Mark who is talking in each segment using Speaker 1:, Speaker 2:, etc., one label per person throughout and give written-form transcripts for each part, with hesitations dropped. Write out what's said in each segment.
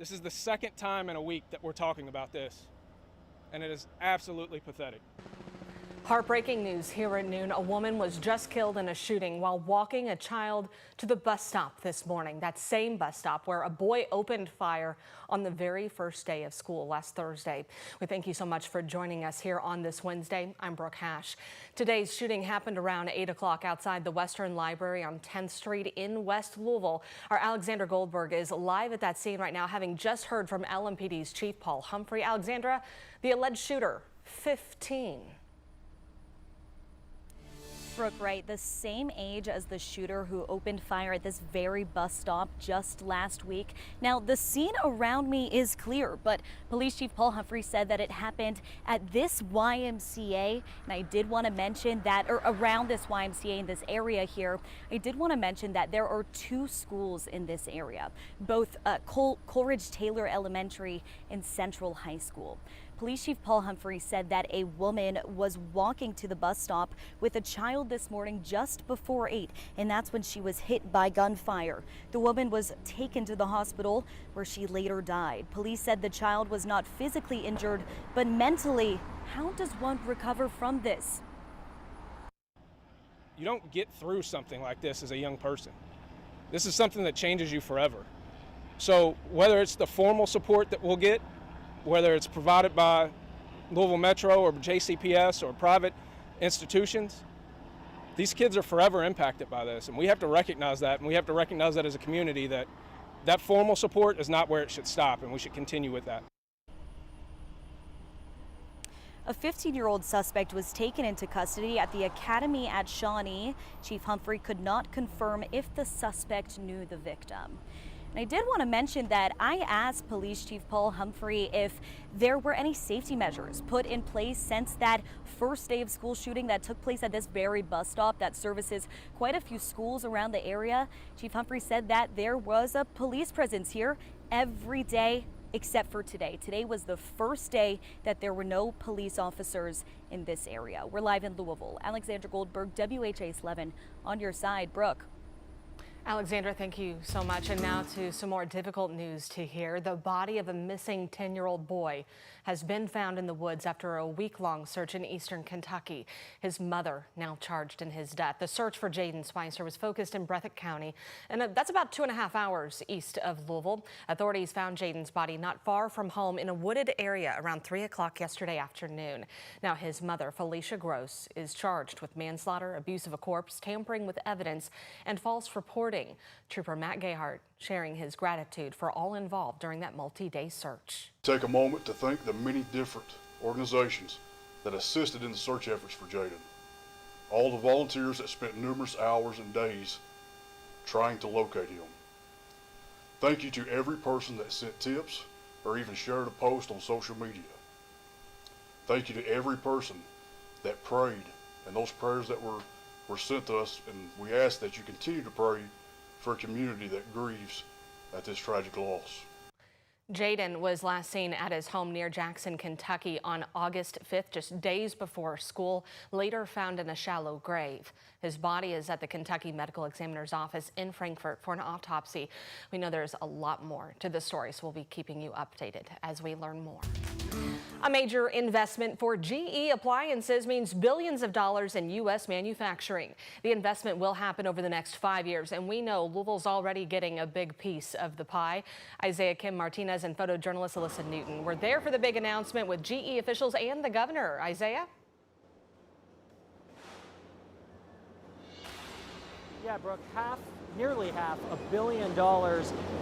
Speaker 1: This is the second time in a week that we're talking about this, and it is absolutely pathetic.
Speaker 2: Heartbreaking news here at noon. A woman was just killed in a shooting while walking a child to the bus stop this morning. That same bus stop where a boy opened fire on the very first day of school last Thursday. We thank you so much for joining us here on this Wednesday. I'm Brooke Hash. Today's shooting happened around 8 o'clock outside the Western Library on 10th Street in West Louisville. Our Alexandra Goldberg is live at that scene right now, having just heard from LMPD's Chief Paul Humphrey. Alexandra, the alleged shooter, 15.
Speaker 3: Brooke, right, the same age as the shooter who opened fire at this very bus stop just last week. Now, the scene around me is clear, but Police Chief Paul Humphrey said that it happened at this YMCA. And I did want to mention that, or around this YMCA in this area here, I did want to mention that there are two schools in this area, both Coleridge Taylor Elementary and Central High School. Police Chief Paul Humphrey said that a woman was walking to the bus stop with a child this morning just before 8, and that's when she was hit by gunfire. The woman was taken to the hospital where she later died. Police said the child was not physically injured, but mentally, how does one recover from this?
Speaker 1: You don't get through something like this as a young person. This is something that changes you forever. So whether it's the formal support that we'll get, whether it's provided by Louisville Metro or JCPS or private institutions, these kids are forever impacted by this, and we have to recognize that, and we have to recognize that as a community that that formal support is not where it should stop, and we should continue with that.
Speaker 3: A 15-year-old suspect was taken into custody at the academy at Shawnee. Chief Humphrey could not confirm if the suspect knew the victim. And I did want to mention that I asked Police Chief Paul Humphrey if there were any safety measures put in place since that first day of school shooting that took place at this very bus stop that services quite a few schools around the area. Chief Humphrey said that there was a police presence here every day except for today. Today was the first day that there were no police officers in this area. We're live in Louisville. Alexandra Goldberg, WHAS11 on your side. Brooke.
Speaker 2: Alexandra, thank you so much. And now to some more difficult news to hear. The body of a missing 10-year-old boy has been found in the woods after a week-long search in eastern Kentucky. His mother now charged in his death. The search for Jaden Spicer was focused in Breathitt County, and that's about 2.5 hours east of Louisville. Authorities found Jaden's body not far from home in a wooded area around 3 o'clock yesterday afternoon. Now his mother, Felicia Gross, is charged with manslaughter, abuse of a corpse, tampering with evidence, and false reporting. Trooper Matt Gayhart sharing his gratitude for all involved during that multi-day search.
Speaker 4: Take a moment to thank the many different organizations that assisted in the search efforts for Jaden. All the volunteers that spent numerous hours and days trying to locate him. Thank you to every person that sent tips or even shared a post on social media. Thank you to every person that prayed, and those prayers that were sent to us, and we ask that you continue to pray for a community that grieves at this tragic loss.
Speaker 2: Jaden was last seen at his home near Jackson, Kentucky on August 5th, just days before school, later found in a shallow grave. His body is at the Kentucky Medical Examiner's office in Frankfort for an autopsy. We know there's a lot more to the story, so we'll be keeping you updated as we learn more. A major investment for GE Appliances means billions of dollars in U.S. manufacturing. The investment will happen over the next 5 years, and we know Louisville's already getting a big piece of the pie. Isaiah Kim Martinez and photojournalist Alyssa Newton were there for the big announcement with GE officials and the governor. Isaiah?
Speaker 5: Yeah, Brooke, nearly half $1 billion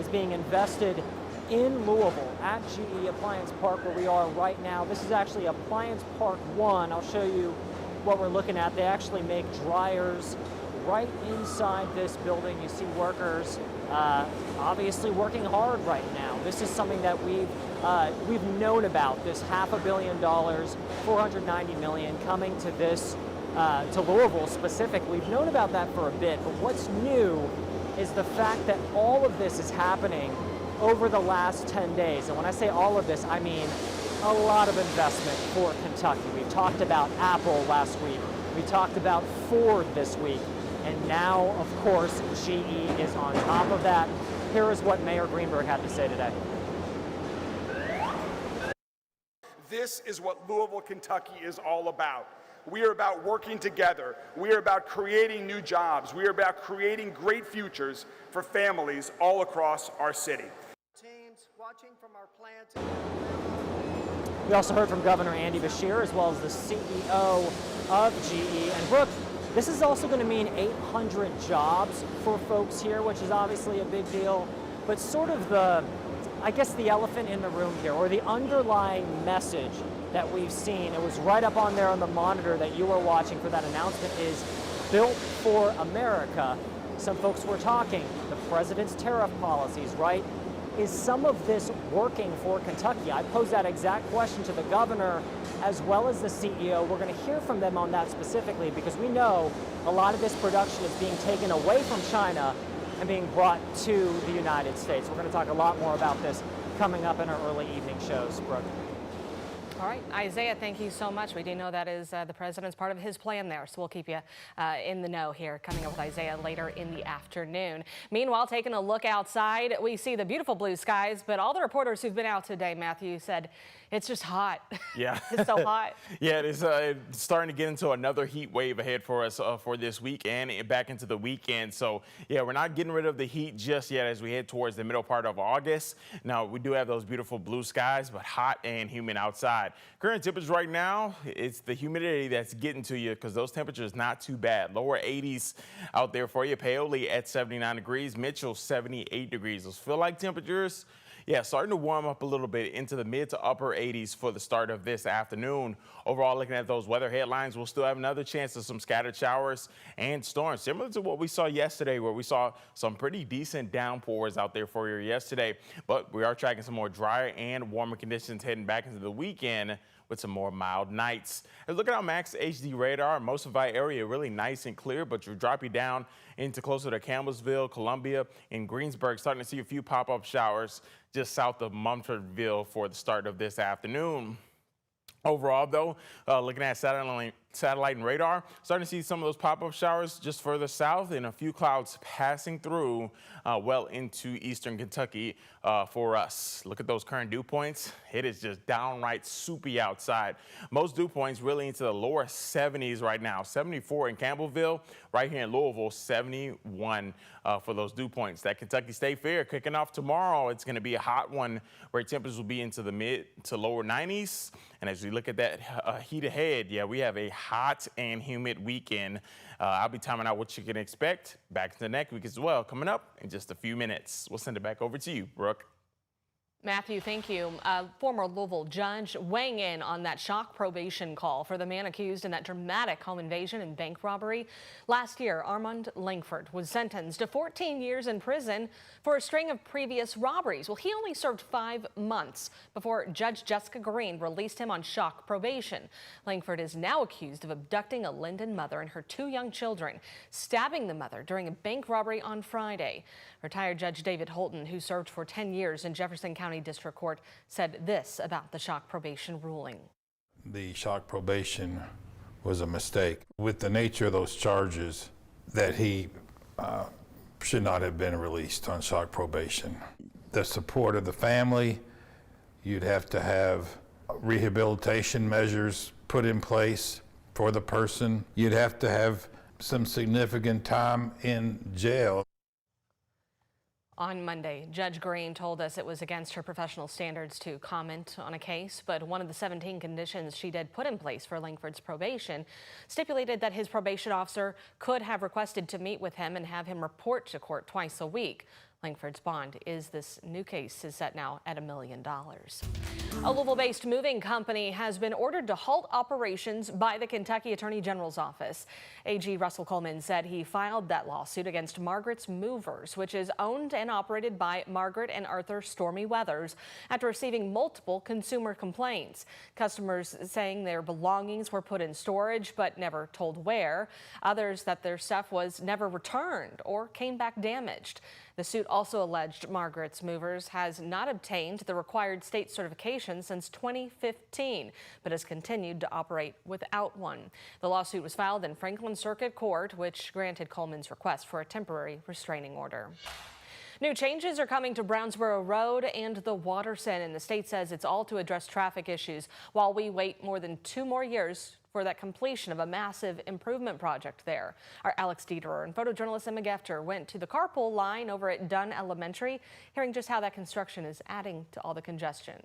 Speaker 5: is being invested in Louisville at GE Appliance Park, where we are right now. This is actually Appliance Park 1. I'll show you what we're looking at. They actually make dryers right inside this building. You see workers obviously working hard right now. This is something that we've known about, this $500 million, $490 million coming to this to Louisville specifically. We've known about that for a bit, but what's new is the fact that all of this is happening over the last 10 days. And when I say all of this, I mean a lot of investment for Kentucky. We talked about Apple last week. We talked about Ford this week. And now, of course, GE is on top of that. Here is what Mayor Greenberg had to say today.
Speaker 6: This is what Louisville, Kentucky is all about. We are about working together. We are about creating new jobs. We are about creating great futures for families all across our city.
Speaker 7: Teams watching from our plants.
Speaker 5: We also heard from Governor Andy Beshear as well as the CEO of GE. And Brooke, this is also going to mean 800 jobs for folks here, which is obviously a big deal. But sort of I guess the elephant in the room here, or the underlying message that we've seen, it was right up on there on the monitor that you were watching for that announcement, is built for America. Some folks were talking, the president's tariff policies, right? Is some of this working for Kentucky? I posed that exact question to the governor as well as the CEO. We're going to hear from them on that specifically because we know a lot of this production is being taken away from China and being brought to the United States. We're going to talk a lot more about this coming up in our early evening shows, Brooke.
Speaker 2: All right, Isaiah, thank you so much. We do know that is the president's part of his plan there, so we'll keep you in the know here. Coming up with Isaiah later in the afternoon. Meanwhile, taking a look outside, we see the beautiful blue skies, but all the reporters who've been out today, Matthew, said it's just hot.
Speaker 8: Yeah.
Speaker 2: It's so hot.
Speaker 8: Yeah, it's starting to get into another heat wave ahead for us for this week and back into the weekend. So, yeah, we're not getting rid of the heat just yet as we head towards the middle part of August. Now, we do have those beautiful blue skies, but hot and humid outside. Current temperatures right now, it's the humidity that's getting to you because those temperatures not too bad. Lower 80s out there for you. Paoli at 79 degrees, Mitchell 78 degrees. Those feel like temperatures. Yeah, starting to warm up a little bit into the mid to upper 80s for the start of this afternoon. Overall, looking at those weather headlines, we'll still have another chance of some scattered showers and storms, similar to what we saw yesterday, where we saw some pretty decent downpours out there for you yesterday. But we are tracking some more drier and warmer conditions heading back into the weekend with some more mild nights. And look at our max HD radar. Most of our area really nice and clear, but you'll drop you down into closer to Campbellsville, Columbia, and Greensburg, starting to see a few pop-up showers just south of Mumfordville for the start of this afternoon. Overall, though, looking at satellite and radar, starting to see some of those pop-up showers just further south and a few clouds passing through well into eastern Kentucky for us. Look at those current dew points. It is just downright soupy outside. Most dew points really into the lower 70s right now. 74 in Campbellsville, right here in Louisville, 71 for those dew points. That Kentucky State Fair kicking off tomorrow. It's going to be a hot one where temperatures will be into the mid to lower 90s. And as we look at that heat ahead, yeah, we have a hot and humid weekend. I'll be timing out what you can expect back into the next week as well, coming up in just a few minutes. We'll send it back over to you, Brooke.
Speaker 2: Matthew, thank you. Former Louisville judge weighing in on that shock probation call for the man accused in that dramatic home invasion and bank robbery. Last year, Armand Langford was sentenced to 14 years in prison for a string of previous robberies. Well, he only served 5 months before Judge Jessica Green released him on shock probation. Langford is now accused of abducting a Linden mother and her 2 young children, stabbing the mother during a bank robbery on Friday. Retired Judge David Holton, who served for 10 years in Jefferson County District Court, said this about the shock probation ruling.
Speaker 9: The shock probation was a mistake. With the nature of those charges, that he should not have been released on shock probation. The support of the family, you'd have to have rehabilitation measures put in place for the person. You'd have to have some significant time in jail.
Speaker 2: On Monday, Judge Green told us it was against her professional standards to comment on a case, but one of the 17 conditions she did put in place for Langford's probation stipulated that his probation officer could have requested to meet with him and have him report to court twice a week. Langford's bond is this new case is set now at $1 million. A Louisville-based moving company has been ordered to halt operations by the Kentucky Attorney General's office. AG Russell Coleman said he filed that lawsuit against Margaret's Movers, which is owned and operated by Margaret and Arthur Stormy Weathers, after receiving multiple consumer complaints. Customers saying their belongings were put in storage but never told where. Others that their stuff was never returned or came back damaged. The suit also alleged Margaret's Movers has not obtained the required state certification since 2015, but has continued to operate without one. The lawsuit was filed in Franklin Circuit Court, which granted Coleman's request for a temporary restraining order. New changes are coming to Brownsboro Road and the Waterson, and the state says it's all to address traffic issues while we wait more than 2 more years for that completion of a massive improvement project there. Our Alex Dieterer and photojournalist Emma Gefter went to the carpool line over at Dunn Elementary, hearing just how that construction is adding to all the congestion.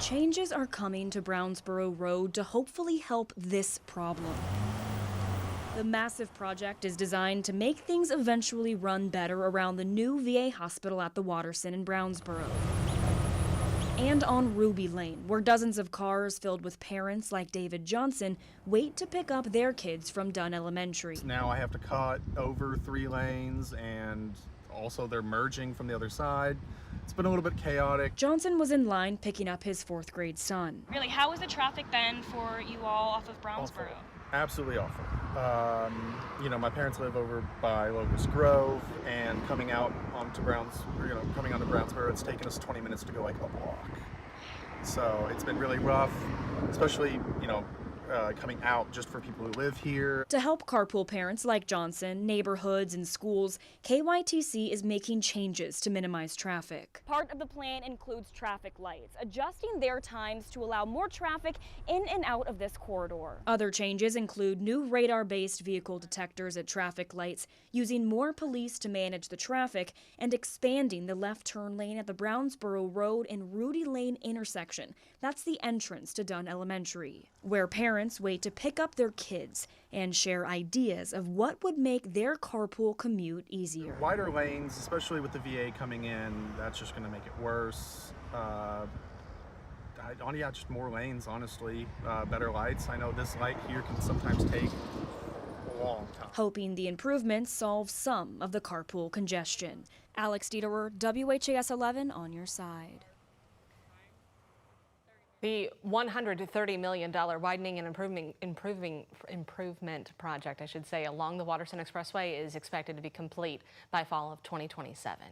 Speaker 3: Changes are coming to Brownsboro Road to hopefully help this problem. The massive project is designed to make things eventually run better around the new VA hospital at the Waterson in Brownsboro. And on Ruby Lane, where dozens of cars filled with parents like David Johnson wait to pick up their kids from Dunn Elementary.
Speaker 10: Now I have to cut over 3 lanes, and also they're merging from the other side. It's been a little bit chaotic.
Speaker 3: Johnson was in line picking up his 4th grade son.
Speaker 11: Really, how was the traffic then for you all off of Brownsboro?
Speaker 10: Awful. Absolutely awful. You know, my parents live over by Locust Grove, and coming out onto coming onto Brownsboro, it's taken us 20 minutes to go like a block. So it's been really rough, especially, coming out just for people who live here.
Speaker 3: To help carpool parents like Johnson, neighborhoods, and schools, KYTC is making changes to minimize traffic.
Speaker 11: Part of the plan includes traffic lights, adjusting their times to allow more traffic in and out of this corridor.
Speaker 3: Other changes include new radar-based vehicle detectors at traffic lights, using more police to manage the traffic, and expanding the left turn lane at the Brownsboro Road and Rudy Lane intersection. That's the entrance to Dunn Elementary, where parents wait to pick up their kids and share ideas of what would make their carpool commute easier.
Speaker 10: Wider lanes, especially with the VA coming in, that's just going to make it worse. Just more lanes, honestly. Better lights. I know this light here can sometimes take a long time.
Speaker 3: Hoping the improvements solve some of the carpool congestion. Alex Dieterer, WHAS11 on your side.
Speaker 2: The $130 million widening and improvement project, along the Waterson Expressway is expected to be complete by fall of 2027.